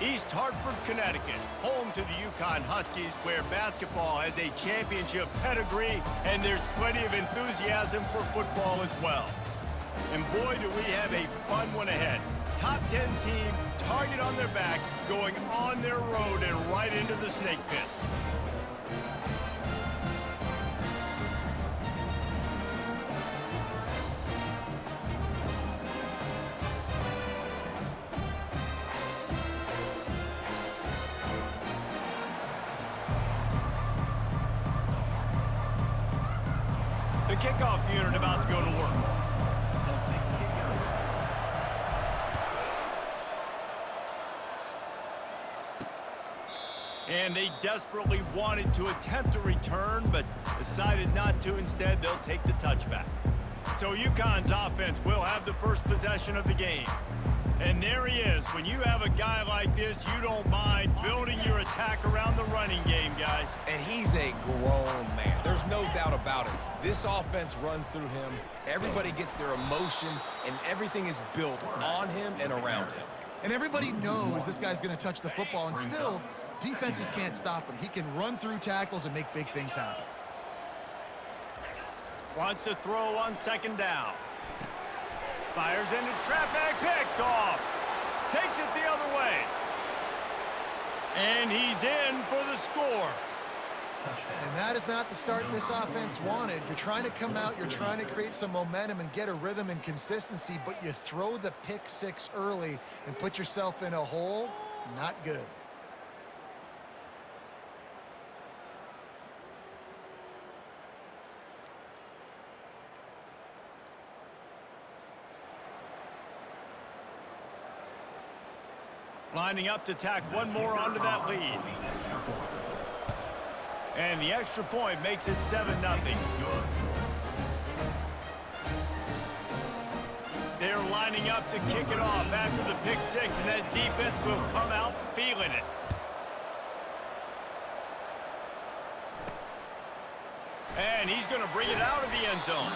East Hartford, Connecticut, home to the UConn Huskies, where basketball has a championship pedigree, and there's plenty of enthusiasm for football as well. And boy, do we have a fun one ahead. Top 10 team, target on their back, going on their road and right into the snake pit. The kickoff unit about to go to work. And they desperately wanted to attempt a return, but decided not to. Instead, they'll take the touchback. So UConn's offense will have the first possession of the game. And there he is. When you have a guy like this, you don't mind building your attack around the running game, guys. And he's a grown man. There's no doubt about it. This offense runs through him. Everybody gets their emotion, and everything is built on him and around him. And everybody knows this guy's going to touch the football, and still, defenses can't stop him. He can run through tackles and make big things happen. Wants to throw on second down. Fires into traffic, picked off. Takes it the other way. And he's in for the score. And that is not the start this offense wanted. You're trying to come out, you're trying to create some momentum and get a rhythm and consistency, but you throw the pick six early and put yourself in a hole. Not good. Lining up to tack one more onto that lead. And the extra point makes it 7-0. They're lining up to kick it off after the pick six, and that defense will come out feeling it. And he's going to bring it out of the end zone.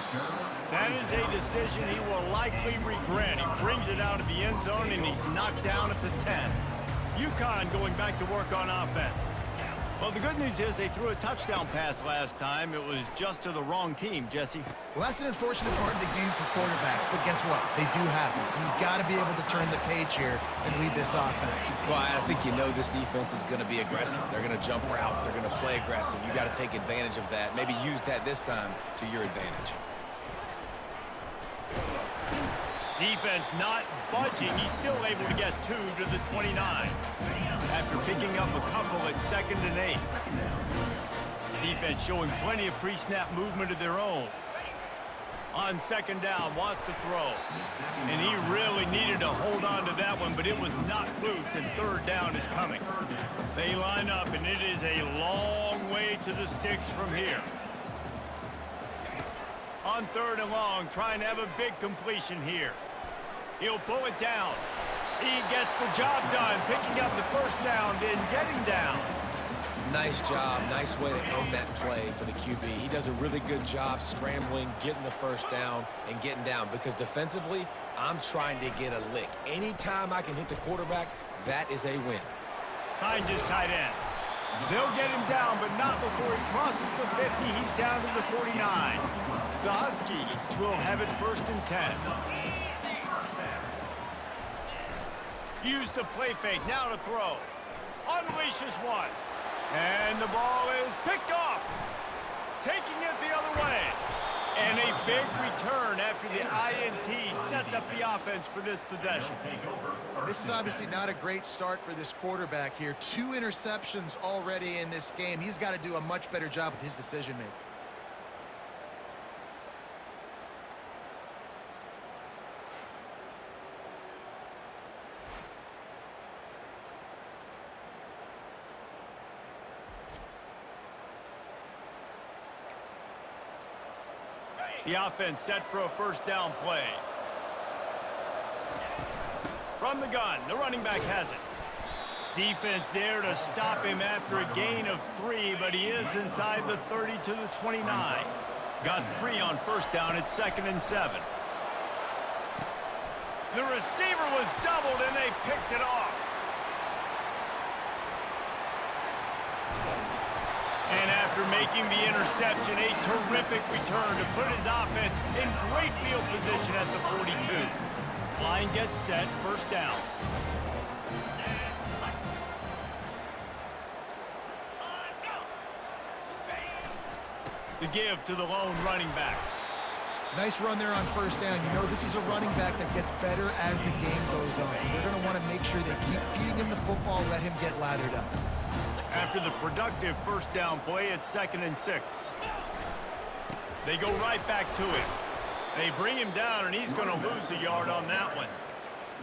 That is a decision he will likely regret. He brings it out of the end zone, and he's knocked down at the 10. UConn going back to work on offense. Well, the good news is they threw a touchdown pass last time. It was just to the wrong team, Jesse. Well, that's an unfortunate part of the game for quarterbacks, but guess what? They do happen, so you've got to be able to turn the page here and lead this offense. Well, I think you know this defense is going to be aggressive. They're going to jump routes. They're going to play aggressive. You got to take advantage of that. Maybe use that this time to your advantage. Defense not budging. He's still able to get 2 to the 29 after picking up a couple at 2nd and 8. Defense showing plenty of pre-snap movement of their own. On second down, wants to throw. And he really needed to hold on to that one, but it was not loose, and third down is coming. They line up, and it is a long way to the sticks from here. On 3rd and long, trying to have a big completion here. He'll pull it down. He gets the job done, picking up the first down, then getting down. Nice job. Nice way to end that play for the QB. He does a really good job scrambling, getting the first down, and getting down. Because defensively, I'm trying to get a lick. Anytime I can hit the quarterback, that is a win. Finds his tight end. They'll get him down, but not before he crosses the 50. He's down to the 49. The Huskies will have it 1st and 10. Use the play fake, now to throw. Unleashes one. And the ball is picked off. Taking it the other way. And a big return after the INT sets up the offense for this possession. This is obviously not a great start for this quarterback here. 2 interceptions already in this game. He's got to do a much better job with his decision-making. The offense set for a first down play. From the gun, the running back has it. Defense there to stop him after a gain of 3, but he is inside the 30 to the 29. Got 3 on first down at 2nd and 7. The receiver was doubled, and they picked it off. And after making the interception, a terrific return to put his offense in great field position at the 42. Line gets set, first down. The give to the lone running back. Nice run there on first down. You know, this is a running back that gets better as the game goes on. So they're going to want to make sure they keep feeding him the football, let him get lathered up. After the productive first down play, it's 2nd and 6. They go right back to him. They bring him down, and he's going to lose a yard on that one.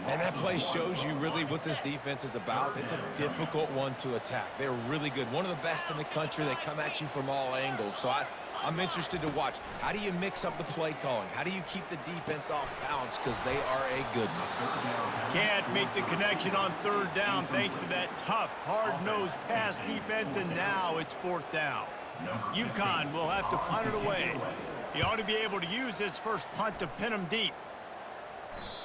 And that play shows you really what this defense is about. It's a difficult one to attack. They're really good. One of the best in the country. They come at you from all angles. So I'm interested to watch. How do you mix up the play calling? How do you keep the defense off balance? Because they are a good one. Can't make the connection on 3rd down thanks to that tough, hard-nosed pass defense, and now it's 4th down. UConn will have to punt it away. He ought to be able to use his first punt to pin him deep.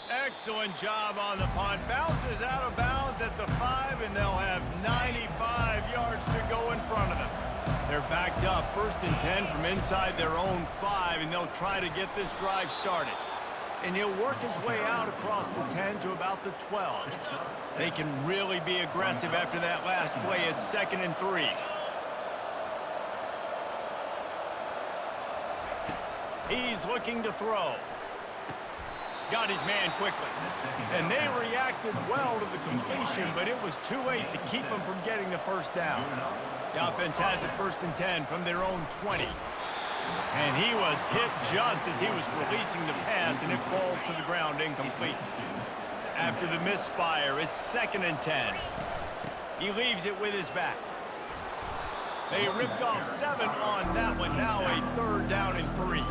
Excellent job on the punt. Bounces out of bounds at the 5, and they'll have 95 yards to go in front of them. They're backed up, 1st and 10 from inside their own 5, and they'll try to get this drive started. And he'll work his way out across the 10 to about the 12. They can really be aggressive after that last play. It's 2nd and 3. He's looking to throw. Got his man quickly. And they reacted well to the completion, but it was too late to keep him from getting the first down. The offense has it 1st and 10 from their own 20. And he was hit just as he was releasing the pass, and it falls to the ground incomplete. After the misfire, it's 2nd and 10. He leaves it with his back. They ripped off 7 on that one. Now a 3rd down and 3.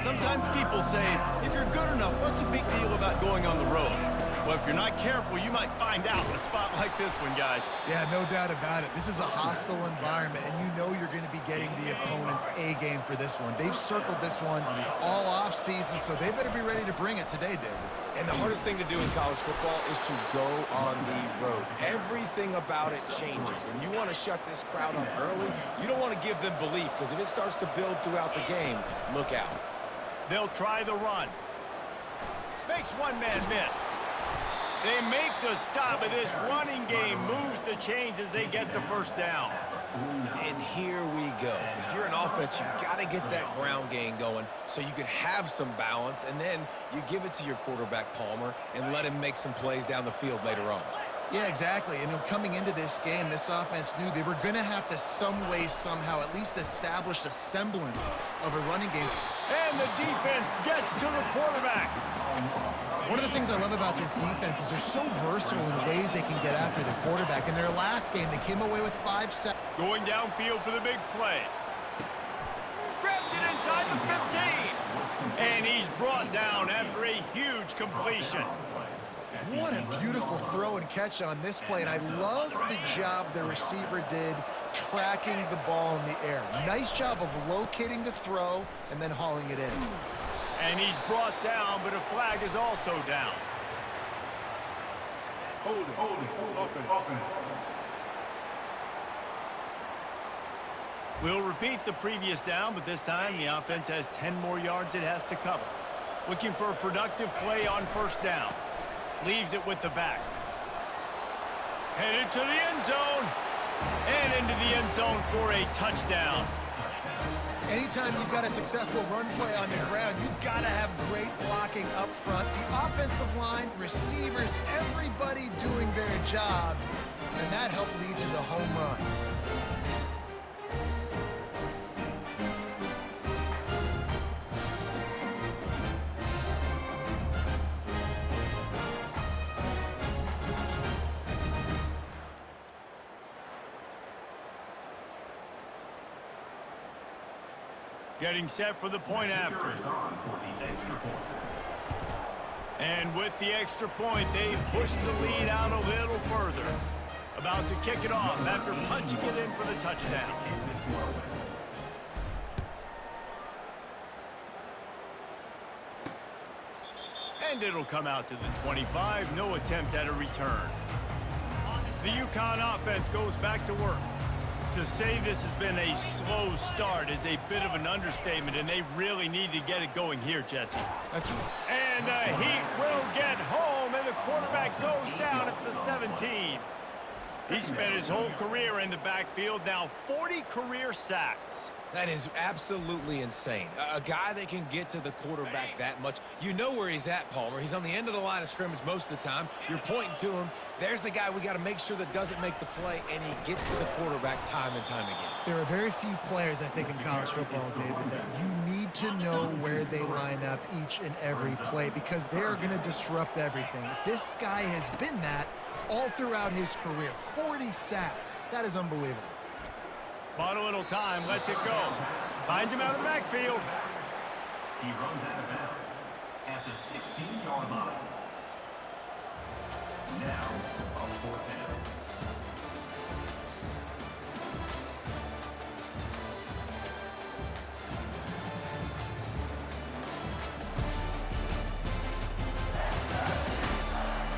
Sometimes people say, if you're good enough, what's the big deal about going on the road? Well, if you're not careful, you might find out in a spot like this one, guys. Yeah, no doubt about it. This is a hostile environment, and you know you're going to be getting the opponent's A-game for this one. They've circled this one all off-season, so they better be ready to bring it today, David. And the hardest thing to do in college football is to go on the road. Everything about it changes, and you want to shut this crowd up early. You don't want to give them belief, because if it starts to build throughout the game, look out. They'll try the run. Makes one man miss. They make the stop, but this running game moves the chains as they get the first down. And here we go. If you're an offense, you've got to get that ground game going so you can have some balance, and then you give it to your quarterback, Palmer, and let him make some plays down the field later on. Yeah, exactly. And coming into this game, this offense knew they were going to have to some way, somehow, at least establish a semblance of a running game. And the defense gets to the quarterback. One of the things I love about this defense is they're so versatile in the ways they can get after the quarterback. In their last game, they came away with 5 sacks. Going downfield for the big play. Grabs it inside the 15. And he's brought down after a huge completion. What a beautiful throw and catch on this play, and I love the job the receiver did tracking the ball in the air. Nice job of locating the throw and then hauling it in. And he's brought down, but a flag is also down. Hold it, open. We'll repeat the previous down, but this time the offense has 10 more yards it has to cover. Looking for a productive play on first down. Leaves it with the back. Headed to the end zone. And into the end zone for a touchdown. Anytime you've got a successful run play on the ground, you've got to have great blocking up front. The offensive line, receivers, everybody doing their job. And that helped lead to the home run. Getting set for the point after. And with the extra point, they push the lead out a little further. About to kick it off after punching it in for the touchdown. And it'll come out to the 25. No attempt at a return. The UConn offense goes back to work. To say this has been a slow start is a bit of an understatement, and they really need to get it going here, Jesse. That's right. And the Heat will get home, and the quarterback goes down at the 17. He spent his whole career in the backfield, now 40 career sacks. That is absolutely insane. A guy that can get to the quarterback that much. You know where he's at, Palmer. He's on the end of the line of scrimmage most of the time. You're pointing to him. There's the guy we got to make sure that doesn't make the play, and he gets to the quarterback time and time again. There are very few players, I think, in college football, David, that you need to know where they line up each and every play because they're going to disrupt everything. This guy has been that all throughout his career. 40 sacks. That is unbelievable. Bought a little time, lets it go. Finds him out of the backfield. He runs out of bounds at the 16-yard line. Now, a 4th down.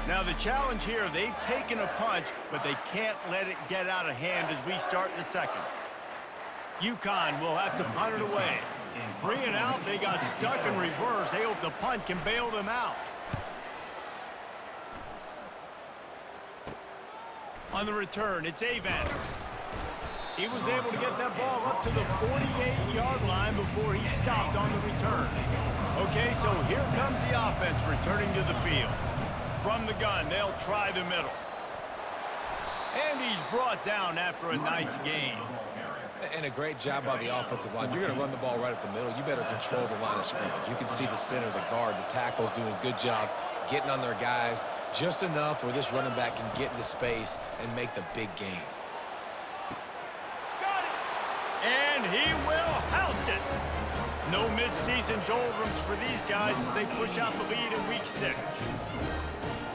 Now the challenge here, they've taken a punch, but they can't let it get out of hand as we start in the second. UConn will have to punt it away. 3 and out, they got stuck in reverse. They hope the punt can bail them out. On the return, it's Avan. He was able to get that ball up to the 48-yard line before he stopped on the return. Okay, so here comes the offense returning to the field. From the gun, they'll try the middle. And he's brought down after a nice gain. And a great job by the offensive line. You're going to run the ball right at the middle. You better control the line of scrimmage. You can see the center, the guard, the tackles doing a good job getting on their guys just enough where this running back can get into space and make the big game. Got it! And he will house it. No mid-season doldrums for these guys as they push out the lead in week 6.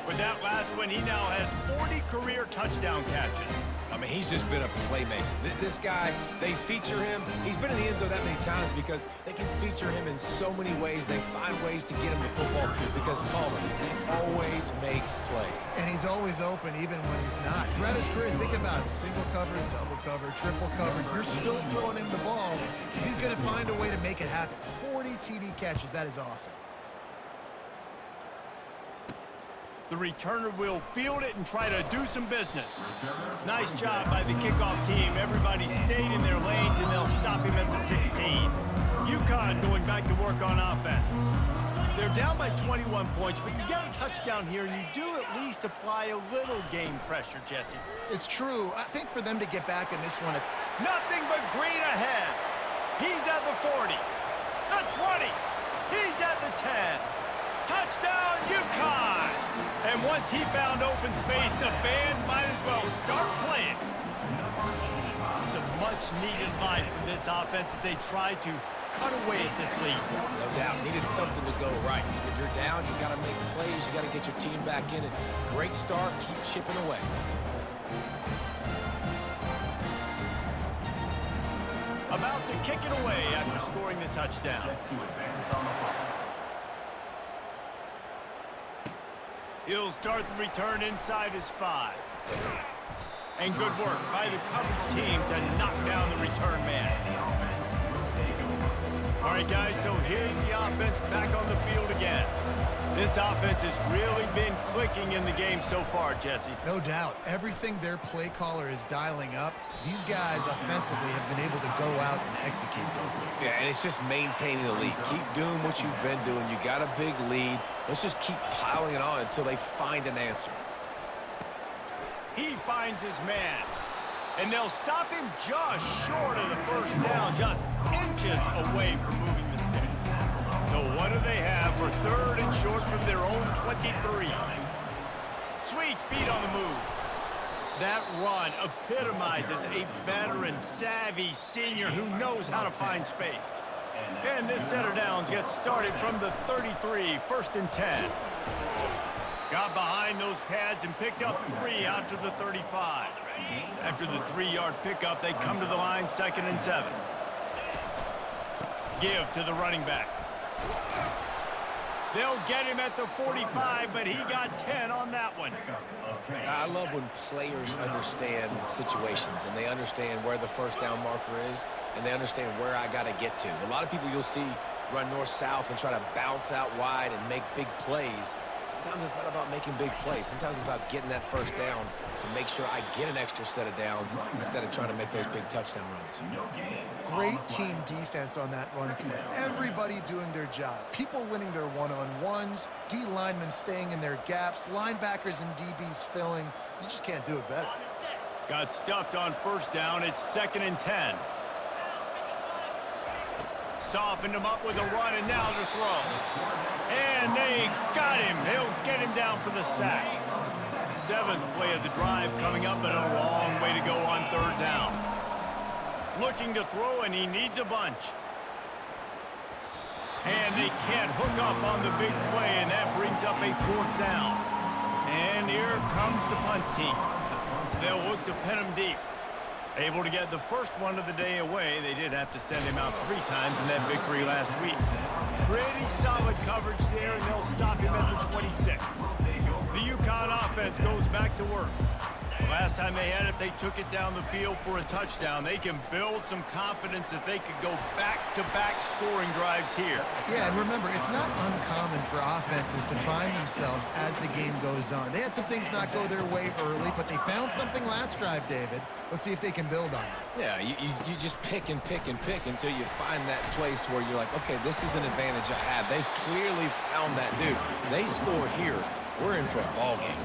With that last one, he now has 40 career touchdown catches. I mean, he's just been a playmaker. This guy, they feature him. He's been in the end zone that many times because they can feature him in so many ways. They find ways to get him the football because Palmer, he always makes plays. And he's always open even when he's not. Throughout his career, think about it. Single cover, double cover, triple cover. You're still throwing him the ball because he's going to find a way to make it happen. 40 TD catches. That is awesome. The returner will field it and try to do some business. Nice job by the kickoff team. Everybody stayed in their lanes, and they'll stop him at the 16. UConn going back to work on offense. They're down by 21 points, but you get a touchdown here, and you do at least apply a little game pressure, Jesse. It's true. I think for them to get back in this one... Nothing but green ahead. He's at the 40, the 20. He's at the 10. Touchdown, UConn! And once he found open space, the band might as well start playing. Some much-needed life from this offense as they try to cut away at this lead. No doubt. Needed something to go right. When you're down, you got to make plays. You got to get your team back in it. Great start. Keep chipping away. About to kick it away after scoring the touchdown. He'll start the return inside his 5. And good work by the coverage team to knock down the return man. All right, guys, so here's the offense back on the field again. This offense has really been clicking in the game so far, Jesse. No doubt. Everything their play caller is dialing up, these guys offensively have been able to go out and execute. Yeah, and it's just maintaining the lead. Keep doing what you've been doing. You got a big lead. Let's just keep piling it on until they find an answer. He finds his man. And they'll stop him just short of the first down, just inches away from moving the sticks. So what do they have for 3rd and short from their own 23? Sweet feet on the move. That run epitomizes a veteran, savvy senior who knows how to find space. And this set of downs gets started from the 33, 1st and 10. Got behind those pads and picked up 3 out to the 35. After the 3-yard pickup, they come to the line, 2nd and 7. Give to the running back. They'll get him at the 45, but he got 10 on that one. I love when players understand situations and they understand where the first down marker is and they understand where I got to get to. A lot of people you'll see run north-south and try to bounce out wide and make big plays. Sometimes it's not about making big plays. Sometimes it's about getting that first down to make sure I get an extra set of downs instead of trying to make those big touchdown runs. Great team defense on that run play. Everybody doing their job. People winning their one-on-ones, D linemen staying in their gaps, linebackers and DBs filling. You just can't do it better. Got stuffed on first down. It's 2nd and 10. Softened him up with a run, and now to throw. And they got him. He'll get him down for the sack. 7th play of the drive coming up, but a long way to go on 3rd down. Looking to throw, and he needs a bunch. And they can't hook up on the big play, and that brings up a 4th down. And here comes the punt team. They'll look to pin him deep. Able to get the first one of the day away. They did have to send him out 3 times in that victory last week. Pretty solid coverage there, and they'll stop him at the 26. The UConn offense goes back to work. Last time they had it, they took it down the field for a touchdown. They can build some confidence that they could go back-to-back scoring drives here. Yeah, and remember, it's not uncommon for offenses to find themselves as the game goes on. They had some things not go their way early, but they found something last drive, David. Let's see if they can build on it. Yeah, you just pick and pick and pick until you find that place where you're like, okay, this is an advantage I have. They clearly found that dude. They score here. We're in for a ball game.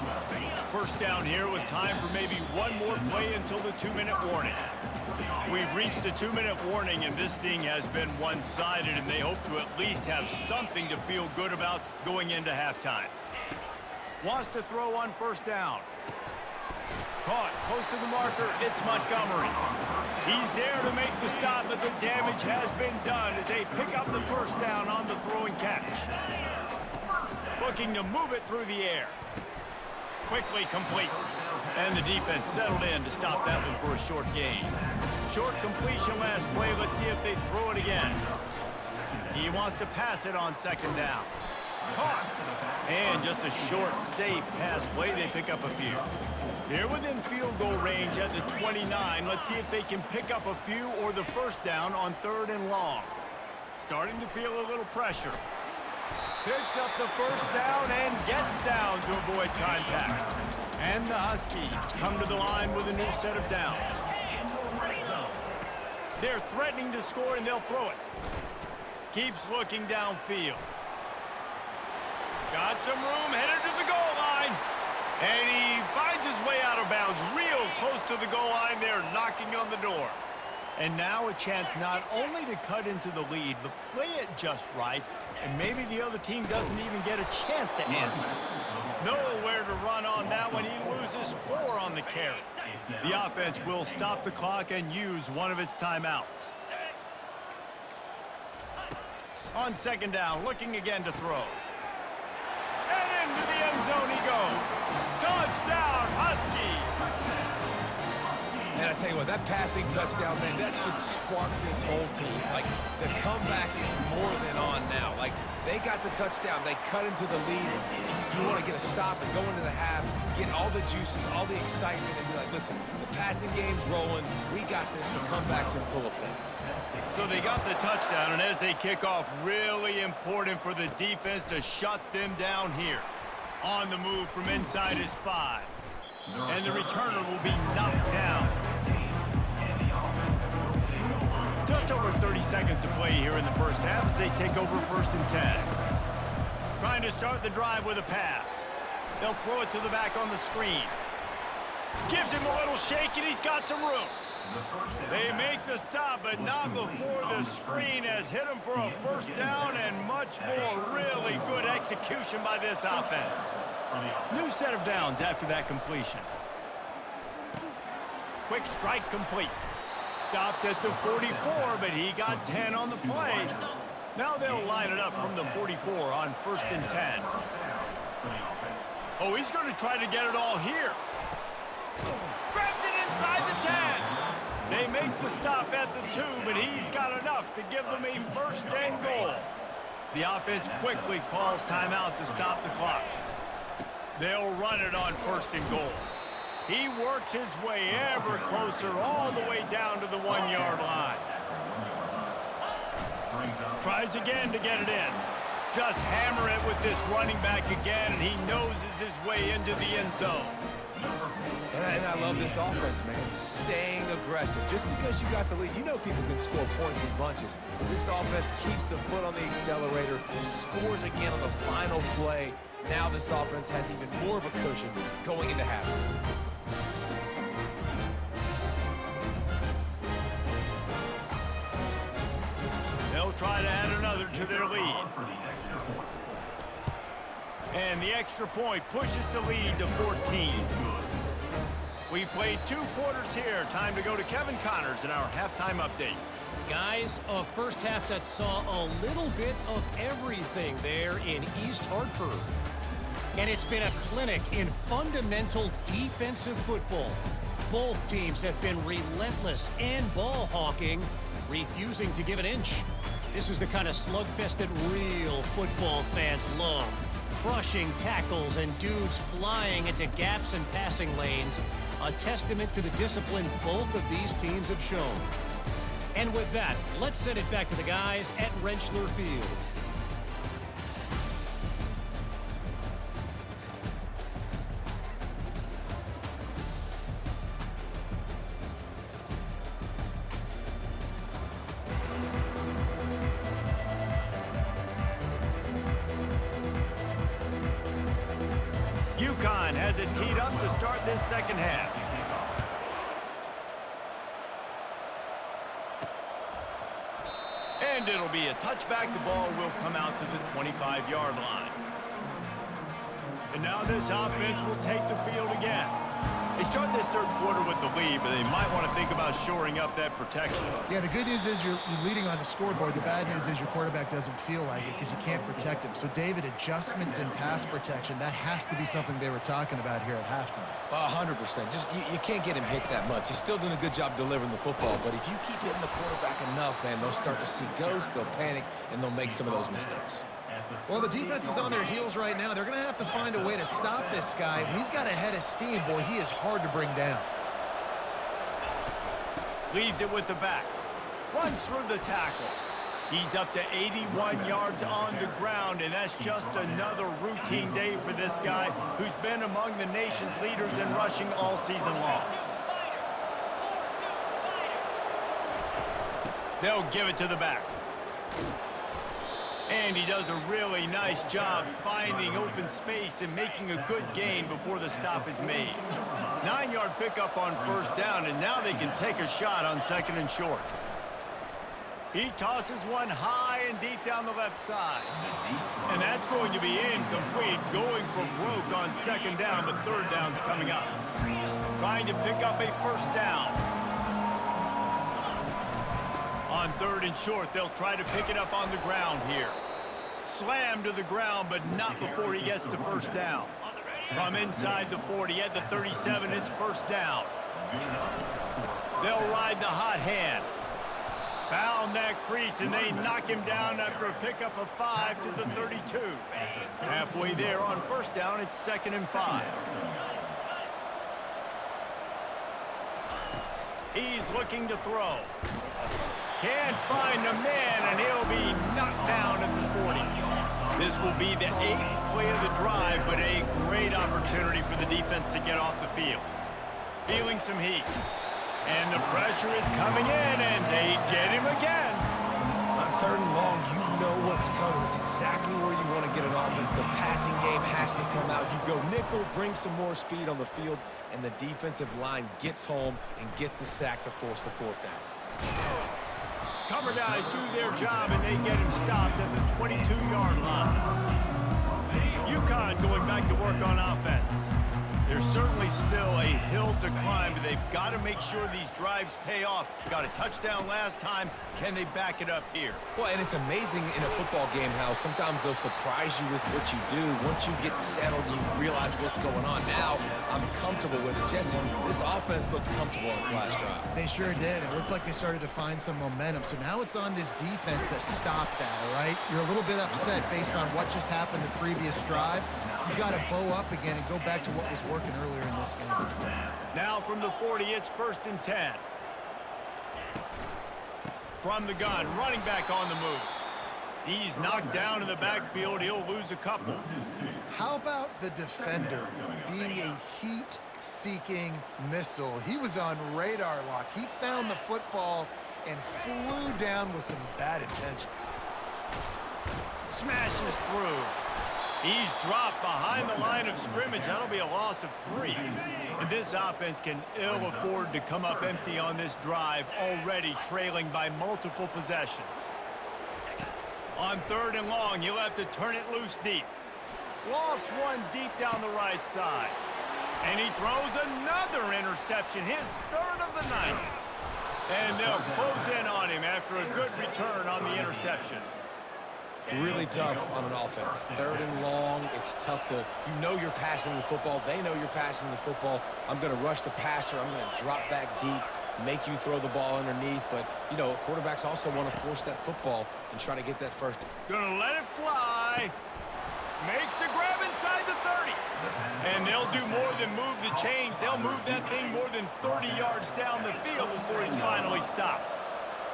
First down here with time for maybe one more play until the 2-minute warning. We've reached the 2-minute warning, and this thing has been one-sided, and they hope to at least have something to feel good about going into halftime. Wants to throw on first down. Caught close to the marker. It's Montgomery. He's there to make the stop, but the damage has been done as they pick up the first down on the throwing catch. Looking to move it through the air. Quickly complete. And the defense settled in to stop that one for a short gain. Short completion last play. Let's see if they throw it again. He wants to pass it on 2nd down. Caught. And just a short, safe pass play. They pick up a few. They're within field goal range at the 29. Let's see if they can pick up a few or the first down on 3rd and long. Starting to feel a little pressure. Picks up the first down and gets down to avoid contact. And the Huskies come to the line with a new set of downs. They're threatening to score, and they'll throw it. Keeps looking downfield. Got some room, headed to the goal line. And he finds his way out of bounds real close to the goal line there, knocking on the door. And now a chance not only to cut into the lead, but play it just right, and maybe the other team doesn't even get a chance to answer. Nowhere to run on that one. He loses 4 on the carry. The offense will stop the clock and use one of its timeouts. On 2nd down, looking again to throw. And into the end zone he goes. Touchdown, Huskies! And I tell you what, that passing touchdown, man, that should spark this whole team. Like, the comeback is more than on now. Like, they got the touchdown. They cut into the lead. You want to get a stop and go into the half, get all the juices, all the excitement, and be like, listen, the passing game's rolling. We got this. The comeback's in full effect. So they got the touchdown, and as they kick off, really important for the defense to shut them down here. On the move from inside his 5. And the returner will be knocked down. Just over 30 seconds to play here in the first half as they take over 1st and 10. Trying to start the drive with a pass. They'll throw it to the back on the screen. Gives him a little shake, and he's got some room. They make the stop, but not before the screen has hit him for a first down and much more. Really good execution by this offense. New set of downs after that completion. Quick strike complete. Stopped at the 44, but he got 10 on the play. Now they'll line it up from the 44 on 1st and 10. Oh, he's going to try to get it all here. Grabs it inside the 10. They make the stop at the 2, but he's got enough to give them a 1st and goal. The offense quickly calls timeout to stop the clock. They'll run it on 1st and goal. He works his way ever closer all the way down to the 1-yard line. Tries again to get it in. Just hammer it with this running back again, and he noses his way into the end zone. And I love this offense, man. Staying aggressive. Just because you got the lead, you know people can score points in bunches. This offense keeps the foot on the accelerator, scores again on the final play. Now this offense has even more of a cushion going into halftime. They'll try to add another to their lead. And the extra point pushes the lead to 14. We've played 2 quarters here. Time to go to Kevin Connors in our halftime update. Guys, a first half that saw a little bit of everything there in East Hartford. And it's been a clinic in fundamental defensive football. Both teams have been relentless and ball hawking, refusing to give an inch. This is the kind of slugfest that real football fans love. Crushing tackles and dudes flying into gaps and passing lanes. A testament to the discipline both of these teams have shown. And with that, let's send it back to the guys at Rentschler Field. UConn has it teed up to start this second half. And it'll be a touchback. The ball will come out to the 25-yard line. And now this offense will take the field again. They start this third quarter with the lead, but they might want to think about shoring up that protection. Yeah, the good news is you're leading on the scoreboard. The bad news is your quarterback doesn't feel like it because you can't protect him. So, David, adjustments in pass protection, that has to be something they were talking about here at halftime. 100%. Just you can't get him hit that much. He's still doing a good job delivering the football, but if you keep hitting the quarterback enough, man, they'll start to see ghosts, they'll panic, and they'll make some of those mistakes. Well, the defense is on their heels right now. They're going to have to find a way to stop this guy. When he's got a head of steam, boy, he is hard to bring down. Leaves it with the back. Runs through the tackle. He's up to 81 yards on the ground, and that's just another routine day for this guy who's been among the nation's leaders in rushing all season long. They'll give it to the back. And he does a really nice job finding open space and making a good gain before the stop is made. 9-yard pickup on first down, and now they can take a shot on second and short. He tosses one high and deep down the left side. And that's going to be incomplete, going for broke on second down, but third down's coming up. Trying to pick up a first down. On third and short, they'll try to pick it up on the ground here. Slammed to the ground, but not before he gets the first down. From inside the 40 at the 37, it's first down. They'll ride the hot hand. Found that crease, and they knock him down after a pickup of 5 to the 32. Halfway there on first down, it's 2nd and 5. He's looking to throw. Can't find a man, and he'll be knocked down at the 40. This will be the 8th play of the drive, but a great opportunity for the defense to get off the field. Feeling some heat. And the pressure is coming in, and they get him again. On third and long, you know what's coming. It's exactly where you want to get an offense. The passing game has to come out. You go nickel, bring some more speed on the field, and the defensive line gets home and gets the sack to force the fourth down. Cover guys do their job, and they get him stopped at the 22-yard line. UConn going back to work on offense. There's certainly still a hill to climb, but they've got to make sure these drives pay off. Got a touchdown last time. Can they back it up here? Well, and it's amazing in a football game how sometimes they'll surprise you with what you do. Once you get settled and you realize what's going on, now I'm comfortable with it. Jesse, this offense looked comfortable on its last drive. They sure did. It looked like they started to find some momentum. So now it's on this defense to stop that, all right? You're a little bit upset based on what just happened the previous drive. You've got to bow up again and go back to what was working earlier in this game. Now from the 40, it's 1st and 10. From the gun, running back on the move. He's knocked down in the backfield. He'll lose a couple. How about the defender being a heat-seeking missile? He was on radar lock. He found the football and flew down with some bad intentions. Smashes through. He's dropped behind the line of scrimmage. That'll be a loss of 3. And this offense can ill afford to come up empty on this drive, already trailing by multiple possessions. On 3rd and long, he'll have to turn it loose deep. Lofts one deep down the right side. And he throws another interception, his 3rd of the night. And they'll close in on him after a good return on the interception. Really tough on an offense. 3rd and long, it's tough to, you know you're passing the football. They know you're passing the football. I'm going to rush the passer. I'm going to drop back deep, make you throw the ball underneath. But, you know, quarterbacks also want to force that football and try to get that first. Gonna let it fly. Makes the grab inside the 30. And they'll do more than move the chains. They'll move that thing more than 30 yards down the field before he's finally stopped.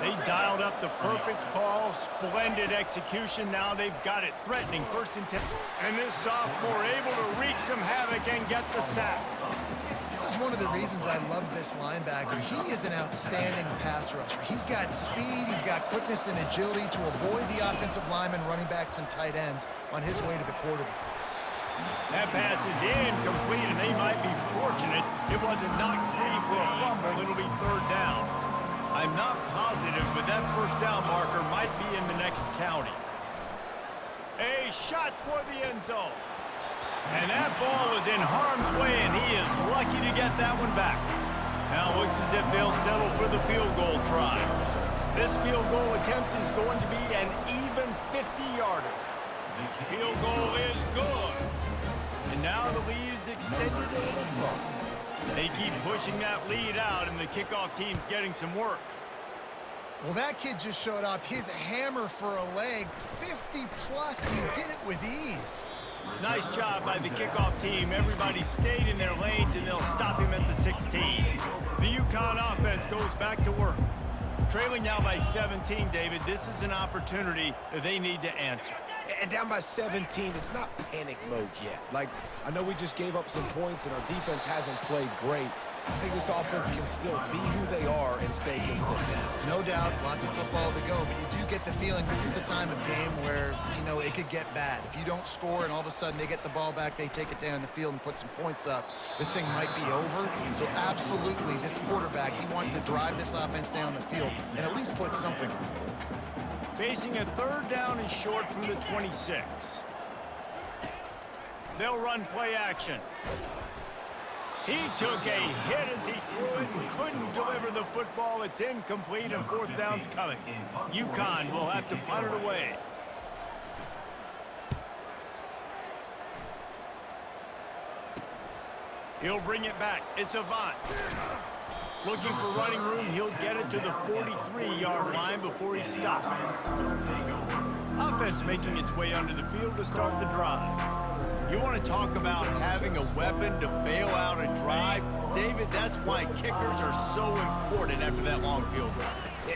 They dialed up the perfect call, splendid execution. Now they've got it threatening 1st and 10. And this sophomore able to wreak some havoc and get the sack. This is one of the reasons I love this linebacker. He is an outstanding pass rusher. He's got speed, he's got quickness and agility to avoid the offensive linemen, running backs, and tight ends on his way to the quarterback. That pass is incomplete, and they might be fortunate it wasn't knocked free for a fumble. It'll be 3rd down. I'm not positive, but that 1st down marker might be in the next county. A shot toward the end zone. And that ball was in harm's way, and he is lucky to get that one back. Now it looks as if they'll settle for the field goal try. This field goal attempt is going to be an even 50-yarder. Field goal is good. And now the lead is extended a little further. They keep pushing that lead out, and the kickoff team's getting some work. Well, that kid just showed off his hammer for a leg, 50-plus, and he did it with ease. Nice job by the kickoff team. Everybody stayed in their lanes, and they'll stop him at the 16. The UConn offense goes back to work. Trailing now by 17, David. This is an opportunity that they need to answer. And down by 17, it's not panic mode yet. Like, I know we just gave up some points and our defense hasn't played great. I think this offense can still be who they are and stay consistent. No doubt, lots of football to go, but you do get the feeling this is the time of game where, you know, it could get bad. If you don't score and all of a sudden they get the ball back, they take it down the field and put some points up, this thing might be over. So absolutely, this quarterback, he wants to drive this offense down the field and at least put something on it. Facing a 3rd down and short from the 26. They'll run play action. He took a hit as he threw it and couldn't deliver the football. It's incomplete, and 4th down's coming. UConn will have to punt it away. He'll bring it back. It's Avant. Looking for running room. He'll get it to the 43-yard line before he stops. Offense making its way under the field to start the drive. You want to talk about having a weapon to bail out a drive? David, that's why kickers are so important after that long field goal.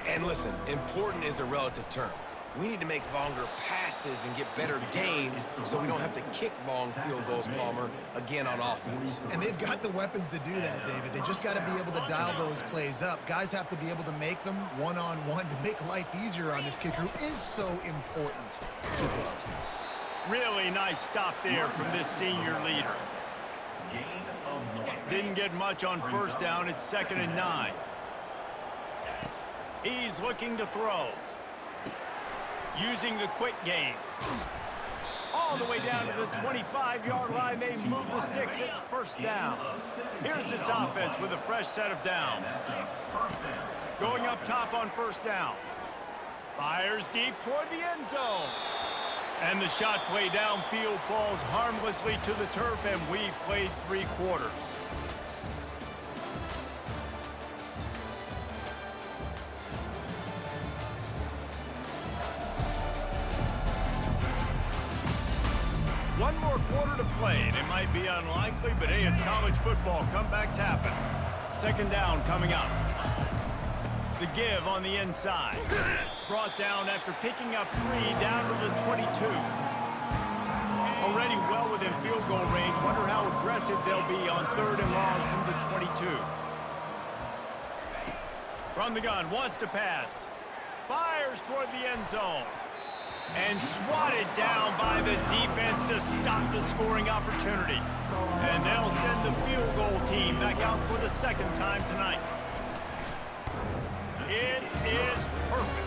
And listen, important is a relative term. We need to make longer passes and get better gains so we don't have to kick long field goals, Palmer, again on offense. And they've got the weapons to do that, David. They just got to be able to dial those plays up. Guys have to be able to make them one-on-one to make life easier on this kicker who is so important to this team. Really nice stop there from this senior leader. Didn't get much on 1st down. It's 2nd and 9. He's looking to throw. Using the quick game. All the way down to the 25-yard line. They move the sticks. It's first down. Here's this offense with a fresh set of downs. Going up top on first down. Fires deep toward the end zone. And the shot play downfield falls harmlessly to the turf, and we've played 3 quarters. One more quarter to play, and it might be unlikely, but hey, it's college football. Comebacks happen. Second down coming up. The give on the inside. Brought down after picking up 3 down to the 22. Already well within field goal range. Wonder how aggressive they'll be on 3rd and long from the 22. From the gun, wants to pass. Fires toward the end zone. And swatted down by the defense to stop the scoring opportunity. And they'll send the field goal team back out for the 2nd time tonight. It is perfect.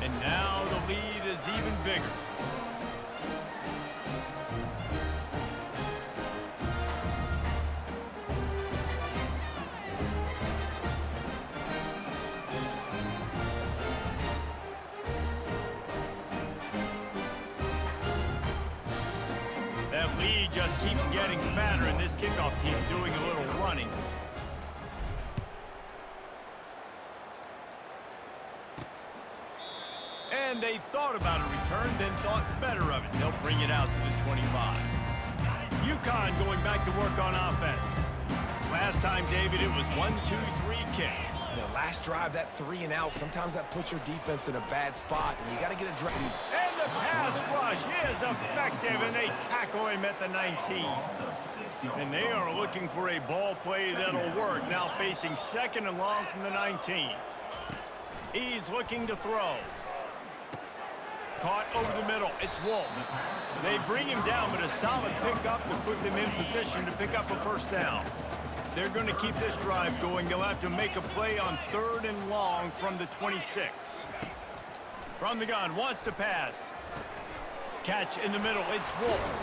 And now the lead is even bigger. That lead just keeps getting fatter, and this kickoff team doing a little running. And they thought about a return, then thought better of it. They'll bring it out to the 25. UConn going back to work on offense. Last time, David, it was 1-2-3 kick. The last drive, that 3 and out, sometimes that puts your defense in a bad spot, and you got to get a drive. And the pass rush is effective, and they tackle him at the 19. And they are looking for a ball play that'll work. Now facing 2nd and long from the 19. He's looking to throw. Caught over the middle. It's Wolf. They bring him down, but a solid pickup to put them in position to pick up a first down. If they're going to keep this drive going, they'll have to make a play on 3rd and long from the 26. From the gun, wants to pass. Catch in the middle. It's Wolf.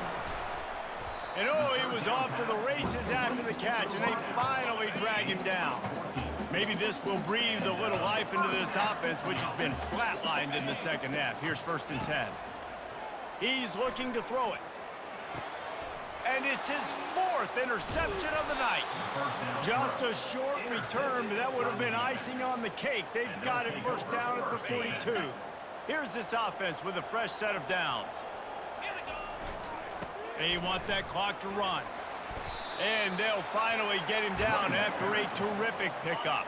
And oh, he was off to the races after the catch, and they finally drag him down. Maybe this will breathe a little life into this offense, which has been flatlined in the 2nd half. Here's 1st and 10. He's looking to throw it. And it's his 4th interception of the night. Just a short return, but that would have been icing on the cake. They've got it first down at the 42. Here's this offense with a fresh set of downs. They want that clock to run. And they'll finally get him down after a terrific pickup.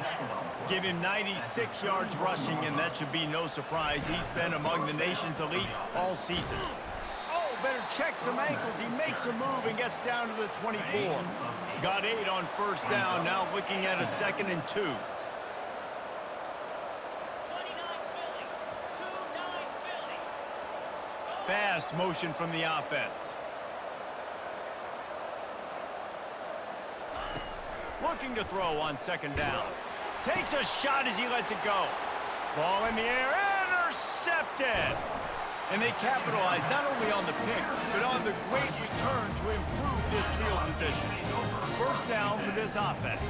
Give him 96 yards rushing, and that should be no surprise. He's been among the nation's elite all season. Oh, better check some ankles. He makes a move and gets down to the 24. Got 8 on first down, now looking at a 2nd and 2. Fast motion from the offense. Looking to throw on 2nd down. Takes a shot as he lets it go. Ball in the air, intercepted. And they capitalize not only on the pick, but on the great return to improve this field position. First down for this offense.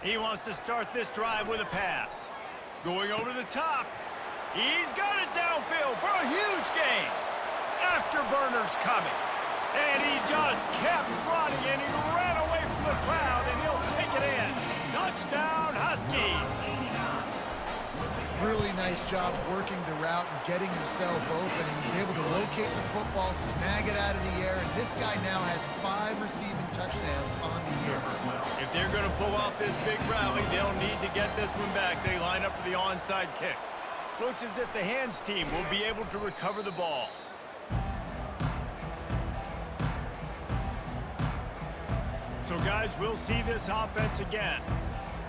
He wants to start this drive with a pass. Going over the top. He's got it downfield for a huge gain. Afterburners coming. And he just kept running, and he ran away from the crowd, and he'll take it in. Touchdown, Huskies. Really nice job working the route and getting himself open. He was able to locate the football, snag it out of the air, and this guy now has 5 receiving touchdowns on the year. If they're going to pull off this big rally, they'll need to get this one back. They line up for the onside kick. Looks as if the hands team will be able to recover the ball. So, guys, we'll see this offense again.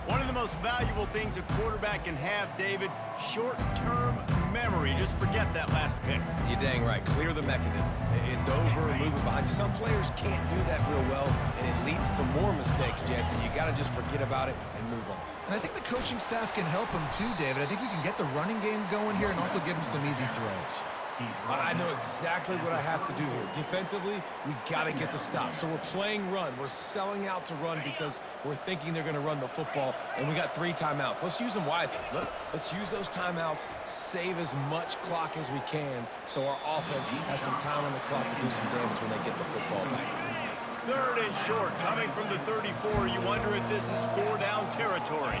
One of the most valuable things a quarterback can have, David, short-term memory. Just forget that last pick. You're dang right. Clear the mechanism. It's over, moving behind you. Some players can't do that real well, and it leads to more mistakes, Jesse. You got to just forget about it and move on. And I think the coaching staff can help him too, David. I think you can get the running game going here and also give him some easy throws. I know exactly what I have to do here. Defensively, we got to get the stop. So we're playing run. We're selling out to run because we're thinking they're going to run the football, and we got 3 timeouts. Let's use them wisely. Let's use those timeouts, save as much clock as we can so our offense has some time on the clock to do some damage when they get the football back. 3rd and short, coming from the 34. You wonder if this is 4-down territory.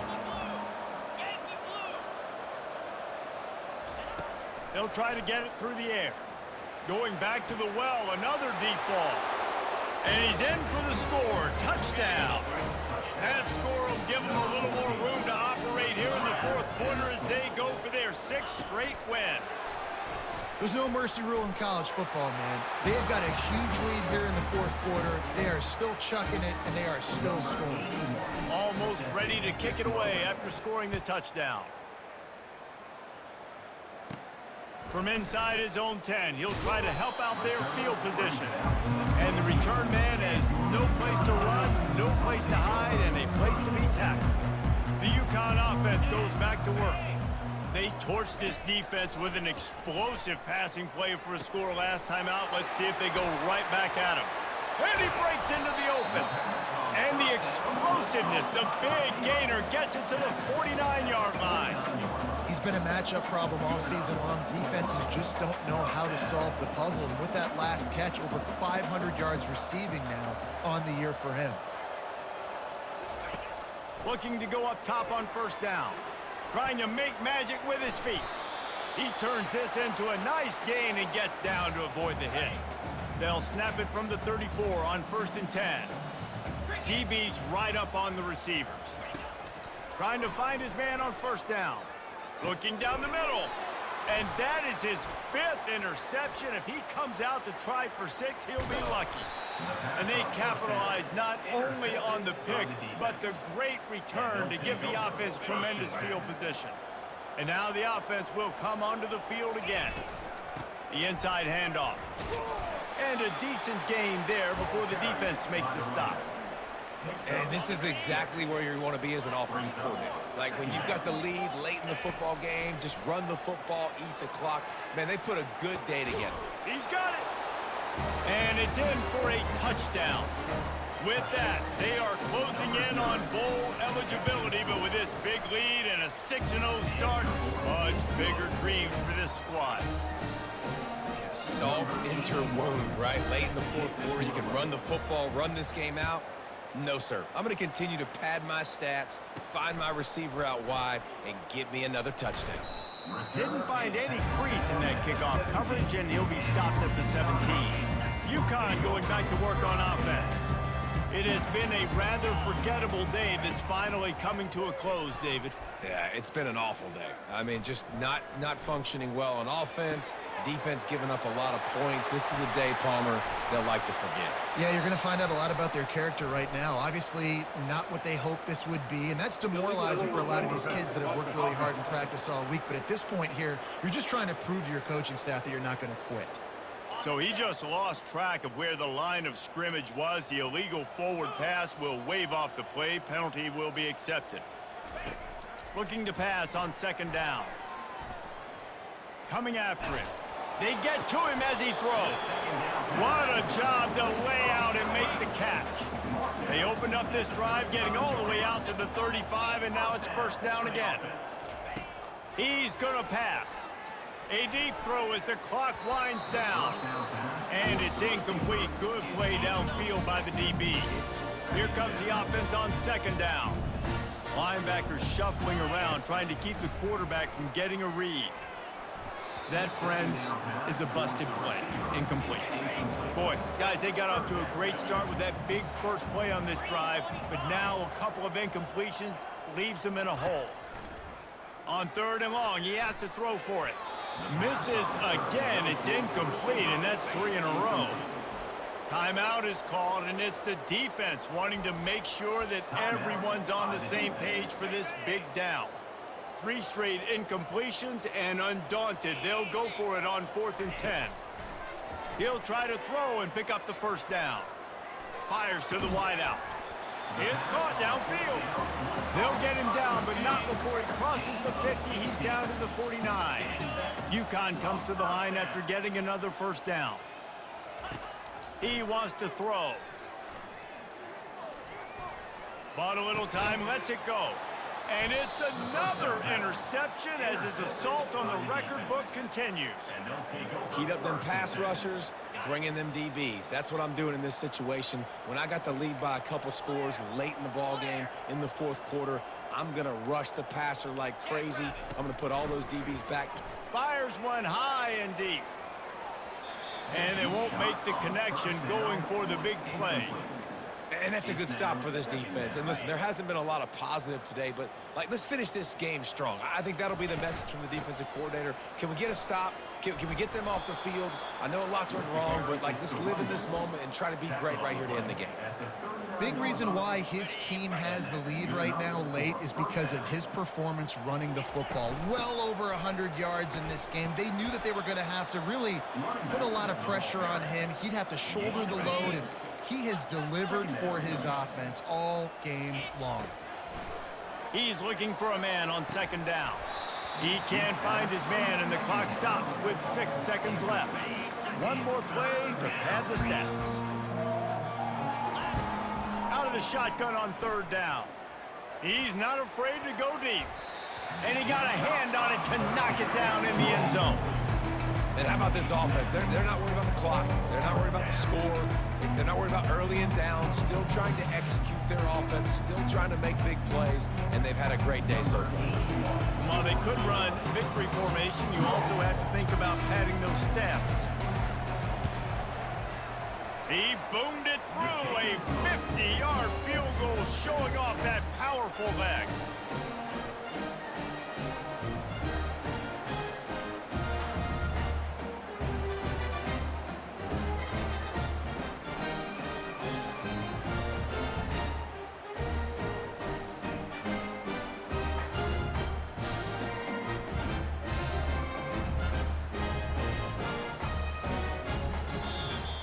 They'll try to get it through the air. Going back to the well, another deep ball. And he's in for the score. Touchdown. That score will give them a little more room to operate here in the 4th quarter as they go for their 6th straight win. There's no mercy rule in college football, man. They've got a huge lead here in the 4th quarter. They are still chucking it, and they are still scoring. Almost ready to kick it away after scoring the touchdown. From inside his own 10, he'll try to help out their field position. And the return man has no place to run, no place to hide, and a place to be tackled. The UConn offense goes back to work. They torched this defense with an explosive passing play for a score last time out. Let's see if they go right back at him. And he breaks into the open. And the explosiveness, the big gainer, gets it to the 49-yard line. He's been a matchup problem all season long. Defenses just don't know how to solve the puzzle. And with that last catch, over 500 yards receiving now on the year for him. Looking to go up top on 1st down. Trying to make magic with his feet. He turns this into a nice gain and gets down to avoid the hit. They'll snap it from the 34 on 1st and 10. DB's right up on the receivers. Trying to find his man on 1st down. Looking down the middle. And that is his 5th interception. If he comes out to try for 6, he'll be lucky. And they capitalize not only on the pick, but the great return to give the offense tremendous field position. And now the offense will come onto the field again. The inside handoff. And a decent gain there before the defense makes the stop. And this is exactly where you want to be as an offensive coordinator. Like when you've got the lead late in the football game, just run the football, eat the clock. Man, they put a good day together. He's got it. And it's in for a touchdown. With that, they are closing in on bowl eligibility, but with this big lead and a 6-0 start, much bigger dreams for this squad. Yeah, salt into your wound, right? Late in the 4th quarter, you can run the football, run this game out. No, sir. I'm going to continue to pad my stats, find my receiver out wide, and get me another touchdown. Didn't find any crease in that kickoff coverage, and he'll be stopped at the 17. UConn going back to work on offense. It has been a rather forgettable day that's finally coming to a close, David. Yeah, it's been an awful day. I mean, just not functioning well on offense, defense giving up a lot of points. This is a day, Palmer, they'll like to forget. Yeah, you're going to find out a lot about their character right now. Obviously, not what they hoped this would be, and that's demoralizing for a lot of these kids that have worked really hard in practice all week. But at this point here, you're just trying to prove to your coaching staff that you're not going to quit. So he just lost track of where the line of scrimmage was. The illegal forward pass will wave off the play. Penalty will be accepted. Looking to pass on 2nd down. Coming after him. They get to him as he throws. What a job to lay out and make the catch. They opened up this drive, getting all the way out to the 35, and now it's 1st down again. He's going to pass. A deep throw as the clock winds down. And it's incomplete. Good play downfield by the DB. Here comes the offense on 2nd down. Linebackers shuffling around, trying to keep the quarterback from getting a read. That, friends, is a busted play. Incomplete. Boy, guys, they got off to a great start with that big first play on this drive, but now a couple of incompletions leaves them in a hole. On 3rd and long, he has to throw for it. Misses again. It's incomplete, and that's 3 in a row. Timeout is called, and it's the defense wanting to make sure that everyone's on the same page for this big down. 3 straight incompletions, and undaunted, they'll go for it on 4th and 10. He'll try to throw and pick up the 1st down. Fires to the wideout. It's caught downfield. They'll get him down, but not before he crosses the 50. He's down to the 49. UConn comes to the line after getting another first down. He wants to throw. Bought a little time, lets it go. And it's another interception as his assault on the record book continues. Heat up them pass rushers, bring in them DBs. That's what I'm doing in this situation. When I got the lead by a couple scores late in the ball game in the fourth quarter, I'm going to rush the passer like crazy. I'm going to put all those DBs back. Fires one high and deep. And they won't make the connection going for the big play. And that's a good stop for this defense. And listen, there hasn't been a lot of positive today, but let's finish this game strong. I think that'll be the message from the defensive coordinator. Can we get a stop? Can we get them off the field? I know lots went wrong, but let's live in this moment and try to be great right here to end the game. Big reason why his team has the lead right now late is because of his performance running the football. Well over 100 yards in this game. They knew that they were going to have to really put a lot of pressure on him. He'd have to shoulder the load, and he has delivered for his offense all game long. He's looking for a man on second down. He can't find his man, and the clock stops with 6 seconds left. One more play to pad the stats. Out of the shotgun on third down. He's not afraid to go deep. And he got a hand on it to knock it down in the end zone. And how about this offense? They're not worried about the clock. They're not worried about the score. They're not worried about early and down. Still trying to execute their offense. Still trying to make big plays. And they've had a great day so far. While they could run victory formation, you also have to think about padding those stats. He boomed it through a 50-yard field goal, showing off that powerful leg.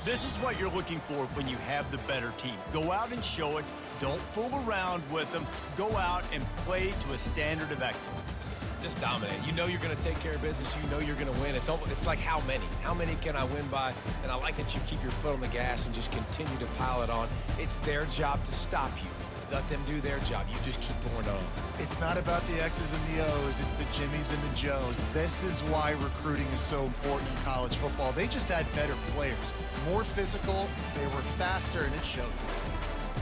This is what you're looking for when you have the better team. Go out and show it. Don't fool around with them. Go out and play to a standard of excellence. Just dominate. You know you're going to take care of business. You know you're going to win. It's like how many? How many can I win by? And I like that you keep your foot on the gas and just continue to pile it on. It's their job to stop you. Let them do their job. You just keep pouring on. It's not about the X's and the O's. It's the Jimmies and the Joes. This is why recruiting is so important in college football. They just had better players. More physical, they were faster, and it showed today.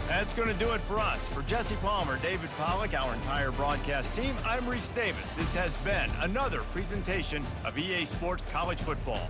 That's going to do it for us. For Jesse Palmer, David Pollack, our entire broadcast team, I'm Reese Davis. This has been another presentation of EA Sports College Football.